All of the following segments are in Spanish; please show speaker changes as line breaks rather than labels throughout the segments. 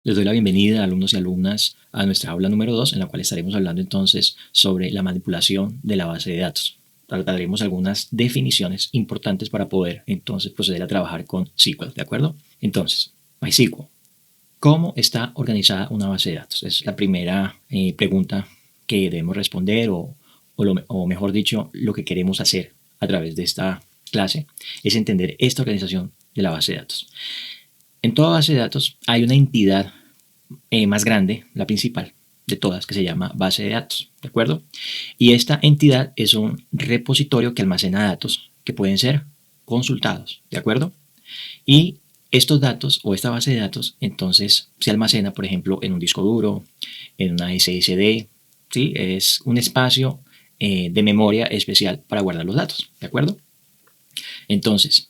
Les doy la bienvenida, alumnos y alumnas, a nuestra aula número 2, en la cual estaremos hablando entonces sobre la manipulación de la base de datos. Trataremos algunas definiciones importantes para poder entonces proceder a trabajar con SQL, ¿de acuerdo? Entonces, MySQL. ¿Cómo está organizada una base de datos? Es la primera pregunta que debemos responder o mejor dicho, lo que queremos hacer a través de esta clase es entender esta organización de la base de datos. En toda base de datos hay una entidad más grande, la principal de todas, que se llama base de datos, ¿de acuerdo? Y esta entidad es un repositorio que almacena datos que pueden ser consultados, ¿de acuerdo? Y estos datos o esta base de datos entonces se almacena, por ejemplo, en un disco duro, en una SSD, ¿sí? Es un espacio de memoria especial para guardar los datos, ¿de acuerdo? Entonces,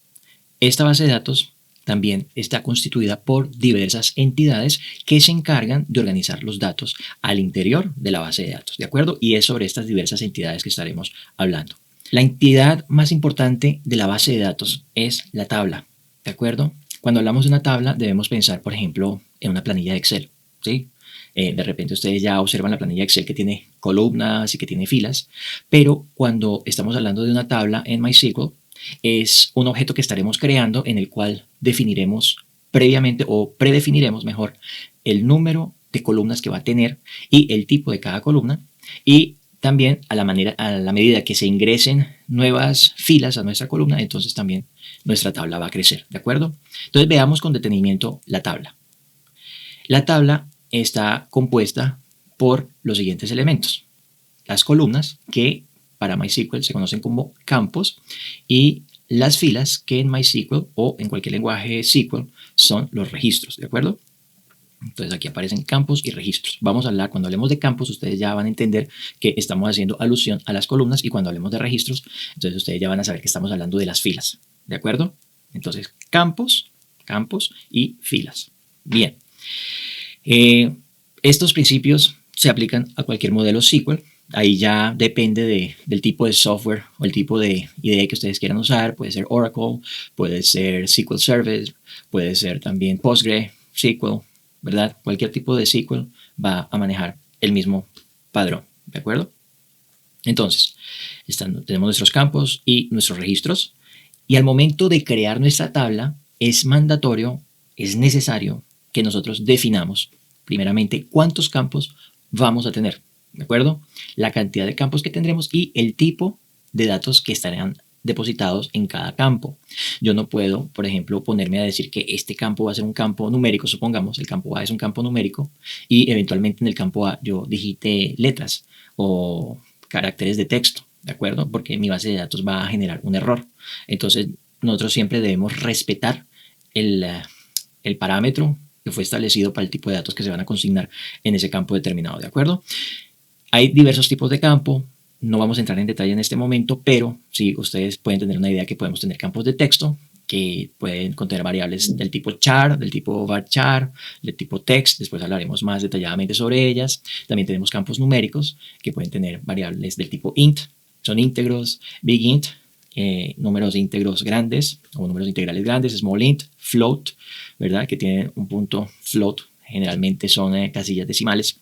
esta base de datos también está constituida por diversas entidades que se encargan de organizar los datos al interior de la base de datos, ¿de acuerdo? Y es sobre estas diversas entidades que estaremos hablando. La entidad más importante de la base de datos es la tabla, ¿de acuerdo? Cuando hablamos de una tabla debemos pensar, por ejemplo, en una planilla de Excel, ¿sí? De repente ustedes ya observan la planilla Excel que tiene columnas y que tiene filas, pero cuando estamos hablando de una tabla en MySQL, es un objeto que estaremos creando en el cual definiremos previamente o predefiniremos mejor el número de columnas que va a tener y el tipo de cada columna, y también a la medida que se ingresen nuevas filas a nuestra columna, entonces también nuestra tabla va a crecer, ¿de acuerdo? Entonces veamos con detenimiento la tabla. La tabla está compuesta por los siguientes elementos: las columnas, que para MySQL se conocen como campos, y las filas, que en MySQL o en cualquier lenguaje SQL son los registros, ¿de acuerdo? Entonces aquí aparecen campos y registros. Vamos a hablar, cuando hablemos de campos, ustedes ya van a entender que estamos haciendo alusión a las columnas, y cuando hablemos de registros, entonces ustedes ya van a saber que estamos hablando de las filas, ¿de acuerdo? Entonces, campos y filas. Bien. Estos principios se aplican a cualquier modelo SQL. Ahí ya depende del tipo de software o el tipo de IDE que ustedes quieran usar. Puede ser Oracle, puede ser SQL Server, puede ser también PostgreSQL, ¿verdad? Cualquier tipo de SQL va a manejar el mismo padrón, ¿de acuerdo? Entonces, tenemos nuestros campos y nuestros registros, y al momento de crear nuestra tabla es mandatorio, es necesario que nosotros definamos primeramente cuántos campos vamos a tener, ¿de acuerdo? La cantidad de campos que tendremos y el tipo de datos que estarán depositados en cada campo. Yo no puedo, por ejemplo, ponerme a decir que este campo va a ser un campo numérico. Supongamos el campo A es un campo numérico y eventualmente en el campo A yo digite letras o caracteres de texto, ¿de acuerdo? Porque mi base de datos va a generar un error. Entonces nosotros siempre debemos respetar el parámetro que fue establecido para el tipo de datos que se van a consignar en ese campo determinado, ¿de acuerdo? Hay diversos tipos de campo, no vamos a entrar en detalle en este momento, pero sí ustedes pueden tener una idea que podemos tener campos de texto que pueden contener variables del tipo char, del tipo varchar, del tipo text. Después hablaremos más detalladamente sobre ellas. También tenemos campos numéricos que pueden tener variables del tipo int, son íntegros, big int, números íntegros grandes o números integrales grandes, small int, float, ¿verdad? Que tienen un punto float, generalmente son casillas decimales.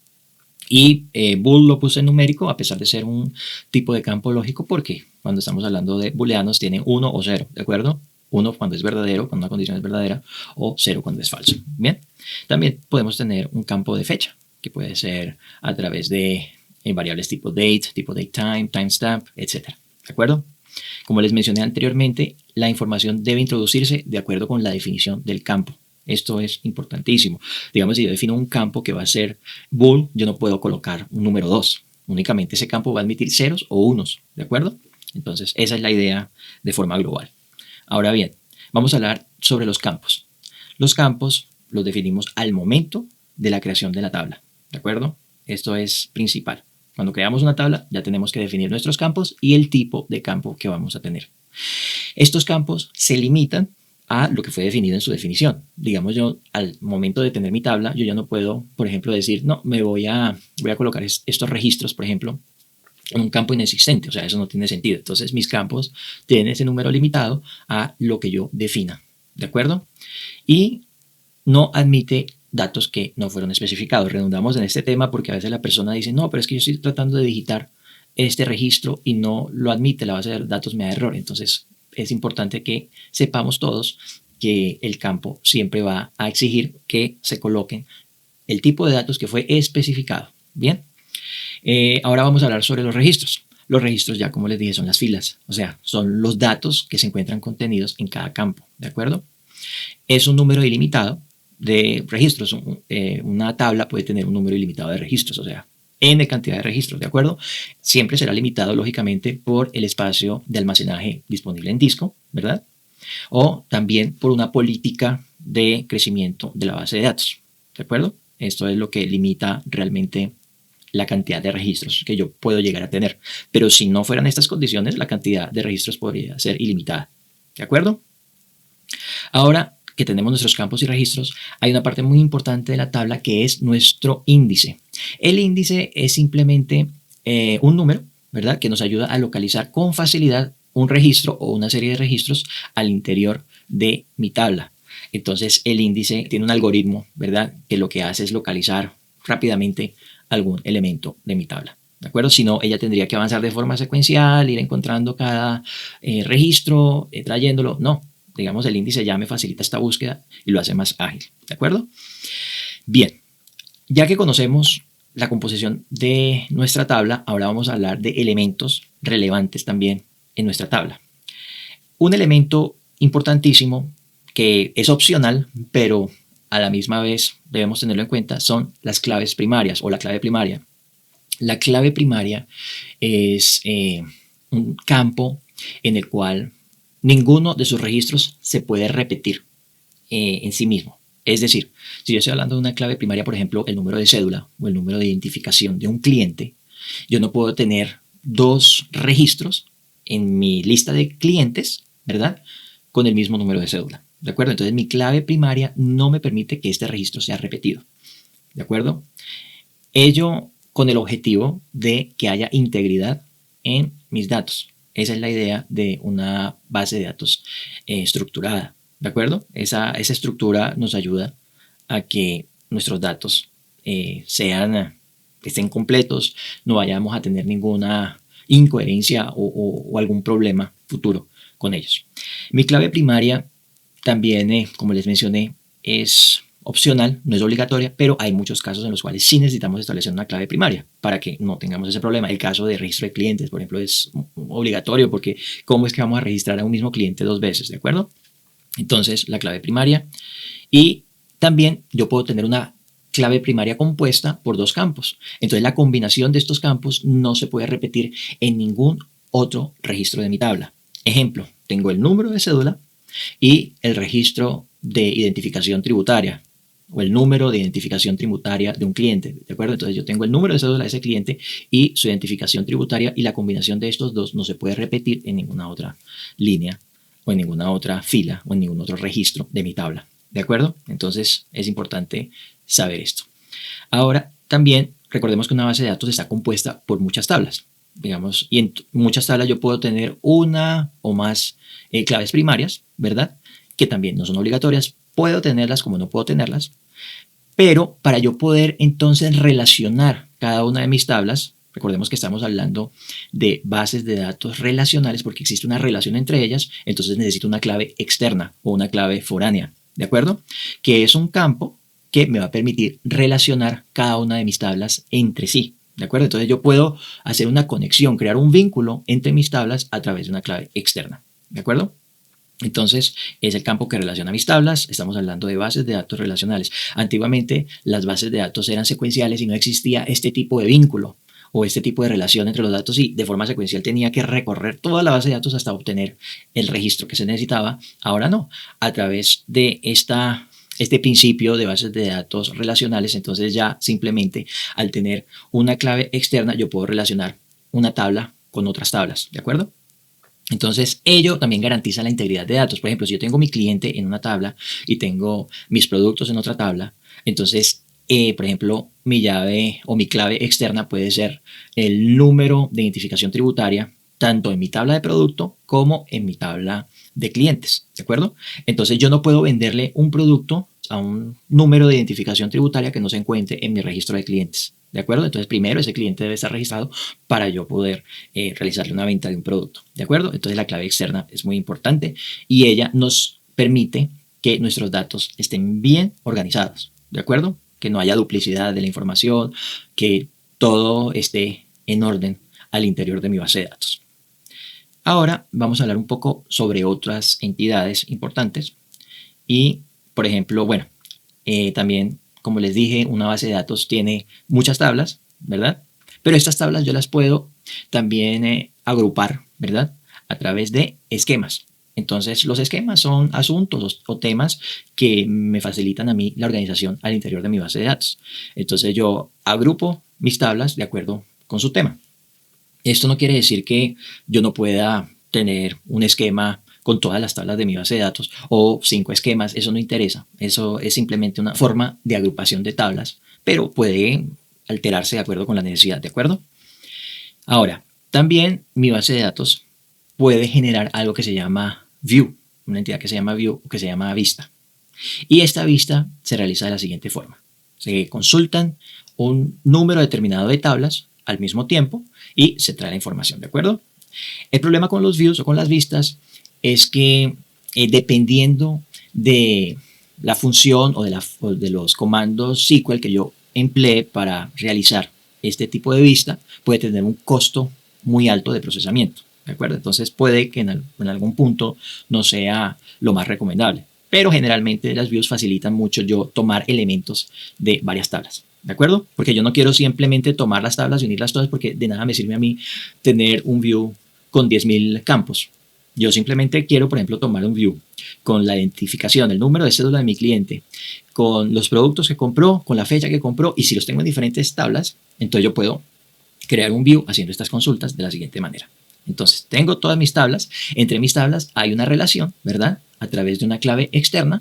Y bool lo puse en numérico a pesar de ser un tipo de campo lógico, porque cuando estamos hablando de booleanos tienen 1 o 0, ¿de acuerdo? 1 cuando es verdadero, cuando una condición es verdadera, o 0 cuando es falso. Bien, también podemos tener un campo de fecha, que puede ser a través de variables tipo date, tipo datetime, timestamp, etc. ¿De acuerdo? Como les mencioné anteriormente, la información debe introducirse de acuerdo con la definición del campo. Esto es importantísimo. Digamos, si yo defino un campo que va a ser bool, yo no puedo colocar un número 2. Únicamente ese campo va a admitir ceros o unos, ¿de acuerdo? Entonces, esa es la idea de forma global. Ahora bien, vamos a hablar sobre los campos. Los campos los definimos al momento de la creación de la tabla, ¿de acuerdo? Esto es principal. Cuando creamos una tabla, ya tenemos que definir nuestros campos y el tipo de campo que vamos a tener. Estos campos se limitan a lo que fue definido en su definición. Digamos, yo al momento de tener mi tabla, yo ya no puedo, por ejemplo, decir, no, voy a colocar estos registros, por ejemplo, en un campo inexistente. O sea, eso no tiene sentido. Entonces, mis campos tienen ese número limitado a lo que yo defina, ¿de acuerdo? Y no admite datos que no fueron especificados. Redundamos en este tema porque a veces la persona dice, no, pero es que yo estoy tratando de digitar este registro y no lo admite, la base de datos me da error. Entonces es importante que sepamos todos que el campo siempre va a exigir que se coloquen el tipo de datos que fue especificado. Bien, ahora vamos a hablar sobre los registros. Los registros, ya como les dije, son las filas, o sea, son los datos que se encuentran contenidos en cada campo, ¿de acuerdo? Es un número ilimitado de registros. Una tabla puede tener un número ilimitado de registros, o sea, n cantidad de registros, ¿de acuerdo? Siempre será limitado, lógicamente, por el espacio de almacenaje disponible en disco, ¿verdad? O también por una política de crecimiento de la base de datos, ¿de acuerdo? Esto es lo que limita realmente la cantidad de registros que yo puedo llegar a tener. Pero si no fueran estas condiciones, la cantidad de registros podría ser ilimitada, ¿de acuerdo? Ahora que tenemos nuestros campos y registros, hay una parte muy importante de la tabla que es nuestro índice. El índice es simplemente un número, ¿verdad?, que nos ayuda a localizar con facilidad un registro o una serie de registros al interior de mi tabla. Entonces el índice tiene un algoritmo, ¿verdad?, que lo que hace es localizar rápidamente algún elemento de mi tabla, ¿de acuerdo? Si no, ella tendría que avanzar de forma secuencial, ir encontrando cada registro, trayéndolo. No, digamos, el índice ya me facilita esta búsqueda y lo hace más ágil, ¿de acuerdo? Bien, ya que conocemos la composición de nuestra tabla, ahora vamos a hablar de elementos relevantes también en nuestra tabla. Un elemento importantísimo que es opcional, pero a la misma vez debemos tenerlo en cuenta, son las claves primarias o la clave primaria. La clave primaria es un campo en el cual ninguno de sus registros se puede repetir en sí mismo. Es decir, si yo estoy hablando de una clave primaria, por ejemplo, el número de cédula o el número de identificación de un cliente, yo no puedo tener dos registros en mi lista de clientes, ¿verdad?, con el mismo número de cédula, ¿de acuerdo? Entonces mi clave primaria no me permite que este registro sea repetido, ¿de acuerdo? Ello con el objetivo de que haya integridad en mis datos. Esa es la idea de una base de datos estructurada, ¿de acuerdo? Esa estructura nos ayuda a que nuestros datos estén completos, no vayamos a tener ninguna incoherencia o algún problema futuro con ellos. Mi clave primaria también, como les mencioné, es opcional, no es obligatoria, pero hay muchos casos en los cuales sí necesitamos establecer una clave primaria para que no tengamos ese problema. El caso de registro de clientes, por ejemplo, es obligatorio porque ¿cómo es que vamos a registrar a un mismo cliente dos veces? ¿De acuerdo? Entonces, la clave primaria. Y también yo puedo tener una clave primaria compuesta por dos campos. Entonces, la combinación de estos campos no se puede repetir en ningún otro registro de mi tabla. Ejemplo, tengo el número de cédula y el registro de identificación tributaria o el número de identificación tributaria de un cliente, ¿de acuerdo? Entonces yo tengo el número de cédula de ese cliente y su identificación tributaria, y la combinación de estos dos no se puede repetir en ninguna otra línea o en ninguna otra fila o en ningún otro registro de mi tabla, ¿de acuerdo? Entonces es importante saber esto. Ahora también recordemos que una base de datos está compuesta por muchas tablas, digamos, y en muchas tablas yo puedo tener una o más claves primarias, ¿verdad?, que también no son obligatorias. Puedo tenerlas como no puedo tenerlas, pero para yo poder entonces relacionar cada una de mis tablas, recordemos que estamos hablando de bases de datos relacionales porque existe una relación entre ellas, entonces necesito una clave externa o una clave foránea, ¿de acuerdo?, que es un campo que me va a permitir relacionar cada una de mis tablas entre sí, ¿de acuerdo? Entonces yo puedo hacer una conexión, crear un vínculo entre mis tablas a través de una clave externa, ¿de acuerdo? Entonces es el campo que relaciona mis tablas. Estamos hablando de bases de datos relacionales. Antiguamente las bases de datos eran secuenciales y no existía este tipo de vínculo o este tipo de relación entre los datos, y de forma secuencial tenía que recorrer toda la base de datos hasta obtener el registro que se necesitaba. Ahora no, a través de este principio de bases de datos relacionales, entonces ya simplemente al tener una clave externa yo puedo relacionar una tabla con otras tablas, ¿de acuerdo? Entonces, ello también garantiza la integridad de datos. Por ejemplo, si yo tengo mi cliente en una tabla y tengo mis productos en otra tabla, entonces, por ejemplo, mi llave o mi clave externa puede ser el número de identificación tributaria, tanto en mi tabla de producto como en mi tabla de clientes, ¿de acuerdo? Entonces, yo no puedo venderle un producto a un número de identificación tributaria que no se encuentre en mi registro de clientes. ¿De acuerdo? Entonces, primero ese cliente debe estar registrado para yo poder realizarle una venta de un producto. ¿De acuerdo? Entonces, la clave externa es muy importante y ella nos permite que nuestros datos estén bien organizados. ¿De acuerdo? Que no haya duplicidad de la información, que todo esté en orden al interior de mi base de datos. Ahora vamos a hablar un poco sobre otras entidades importantes y, por ejemplo, bueno, también, como les dije, una base de datos tiene muchas tablas, ¿verdad? Pero estas tablas yo las puedo también agrupar, ¿verdad? A través de esquemas. Entonces, los esquemas son asuntos o temas que me facilitan a mí la organización al interior de mi base de datos. Entonces, yo agrupo mis tablas de acuerdo con su tema. Esto no quiere decir que yo no pueda tener un esquema con todas las tablas de mi base de datos o 5 esquemas, eso no interesa. Eso es simplemente una forma de agrupación de tablas, pero puede alterarse de acuerdo con la necesidad, ¿de acuerdo? Ahora, también mi base de datos puede generar algo que se llama view, una entidad que se llama view o que se llama vista. Y esta vista se realiza de la siguiente forma. Se consultan un número determinado de tablas al mismo tiempo y se trae la información, ¿de acuerdo? El problema con los views o con las vistas es que dependiendo de la función o de los comandos SQL que yo emplee para realizar este tipo de vista, puede tener un costo muy alto de procesamiento, ¿de acuerdo? Entonces puede que en algún punto no sea lo más recomendable, pero generalmente las views facilitan mucho yo tomar elementos de varias tablas. ¿De acuerdo? Porque yo no quiero simplemente tomar las tablas y unirlas todas porque de nada me sirve a mí tener un view con 10.000 campos. Yo simplemente quiero, por ejemplo, tomar un view con la identificación, el número de cédula de mi cliente, con los productos que compró, con la fecha que compró y si los tengo en diferentes tablas, entonces yo puedo crear un view haciendo estas consultas de la siguiente manera. Entonces, tengo todas mis tablas. Entre mis tablas hay una relación, ¿verdad? A través de una clave externa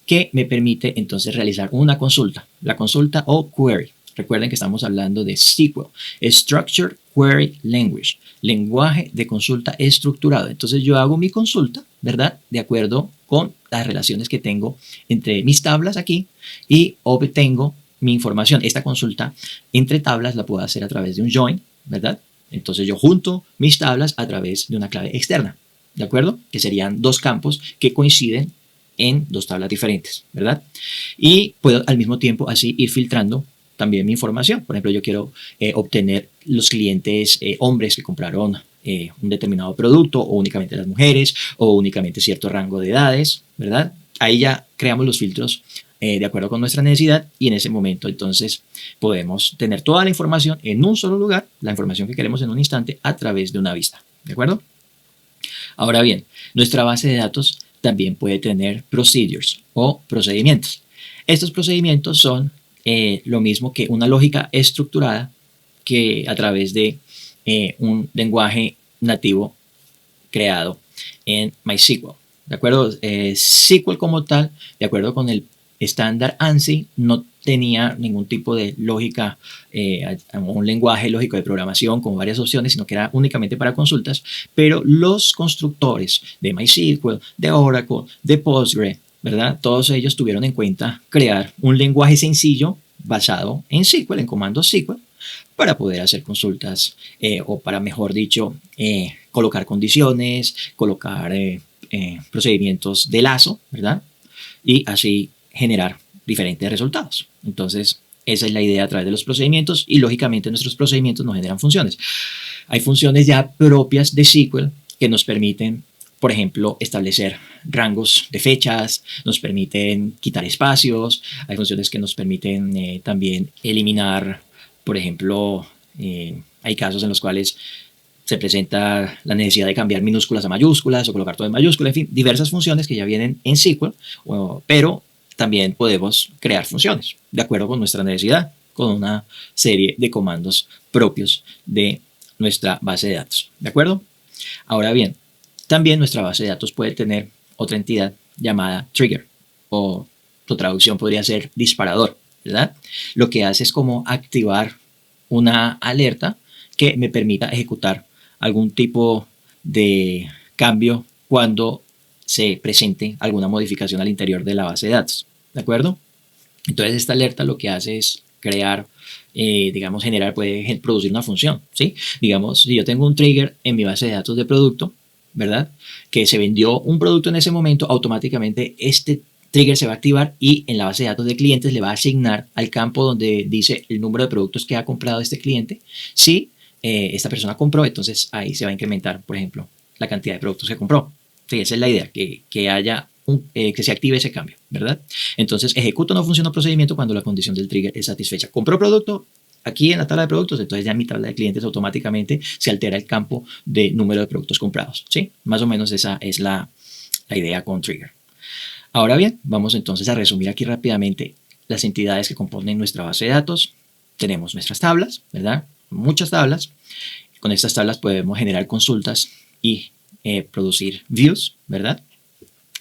que me permite entonces realizar una consulta, la consulta o query. Recuerden que estamos hablando de SQL, Structured Query Language, lenguaje de consulta estructurado. Entonces yo hago mi consulta, ¿verdad? De acuerdo con las relaciones que tengo entre mis tablas aquí y obtengo mi información. Esta consulta entre tablas la puedo hacer a través de un join, ¿verdad? Entonces yo junto mis tablas a través de una clave externa, ¿de acuerdo? Que serían dos campos que coinciden en dos tablas diferentes, ¿verdad? Y puedo al mismo tiempo así ir filtrando también mi información. Por ejemplo, yo quiero obtener los clientes hombres que compraron un determinado producto o únicamente las mujeres o únicamente cierto rango de edades, ¿verdad? Ahí ya creamos los filtros de acuerdo con nuestra necesidad y en ese momento entonces podemos tener toda la información en un solo lugar, la información que queremos en un instante a través de una vista, ¿de acuerdo? Ahora bien, nuestra base de datos también puede tener procedures o procedimientos. Estos procedimientos son lo mismo que una lógica estructurada que a través de un lenguaje nativo creado en MySQL. ¿De acuerdo? SQL como tal, de acuerdo con el estándar ANSI, no tenía ningún tipo de lógica, un lenguaje lógico de programación con varias opciones, sino que era únicamente para consultas, pero los constructores de MySQL, de Oracle, de Postgre, ¿verdad? Todos ellos tuvieron en cuenta crear un lenguaje sencillo basado en SQL, en comandos SQL, para poder hacer consultas o para, mejor dicho, colocar condiciones, colocar procedimientos de lazo, ¿verdad? Y así generar diferentes resultados. Entonces, esa es la idea a través de los procedimientos y lógicamente nuestros procedimientos nos generan funciones. Hay funciones ya propias de SQL que nos permiten, por ejemplo, establecer rangos de fechas, nos permiten quitar espacios, hay funciones que nos permiten también eliminar, por ejemplo, hay casos en los cuales se presenta la necesidad de cambiar minúsculas a mayúsculas o colocar todo en mayúsculas, en fin, diversas funciones que ya vienen en SQL, pero también podemos crear funciones de acuerdo con nuestra necesidad, con una serie de comandos propios de nuestra base de datos, ¿de acuerdo? Ahora bien, también nuestra base de datos puede tener otra entidad llamada trigger, o su traducción podría ser disparador, ¿verdad? Lo que hace es como activar una alerta que me permita ejecutar algún tipo de cambio cuando se presente alguna modificación al interior de la base de datos. ¿de acuerdo? Entonces esta alerta lo que hace es crear, digamos, puede producir una función, ¿sí? Digamos, si yo tengo un trigger en mi base de datos de producto, ¿verdad? Que se vendió un producto en ese momento, automáticamente este trigger se va a activar y en la base de datos de clientes le va a asignar al campo donde dice el número de productos que ha comprado este cliente. Si esta persona compró, entonces ahí se va a incrementar, por ejemplo, la cantidad de productos que compró. Sí, esa es la idea, que haya que se active ese cambio, ¿verdad? Entonces, ejecuta no funciona procedimiento cuando la condición del trigger es satisfecha. Compró producto, aquí en la tabla de productos, entonces ya en mi tabla de clientes automáticamente se altera el campo de número de productos comprados, ¿sí? Más o menos esa es la idea con trigger. Ahora bien, vamos entonces a resumir aquí rápidamente las entidades que componen nuestra base de datos. Tenemos nuestras tablas, ¿verdad? Muchas tablas. Con estas tablas podemos generar consultas y producir views, ¿verdad?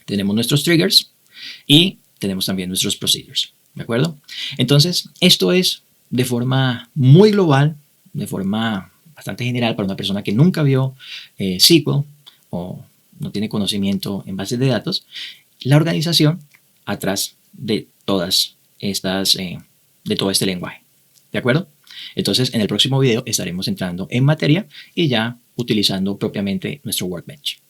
Tenemos nuestros triggers y tenemos también nuestros procedures, ¿de acuerdo? Entonces, esto es de forma muy global, de forma bastante general para una persona que nunca vio SQL o no tiene conocimiento en bases de datos, la organización atrás de todas estas, de todo este lenguaje, ¿de acuerdo? Entonces, en el próximo video estaremos entrando en materia y ya utilizando propiamente nuestro Workbench.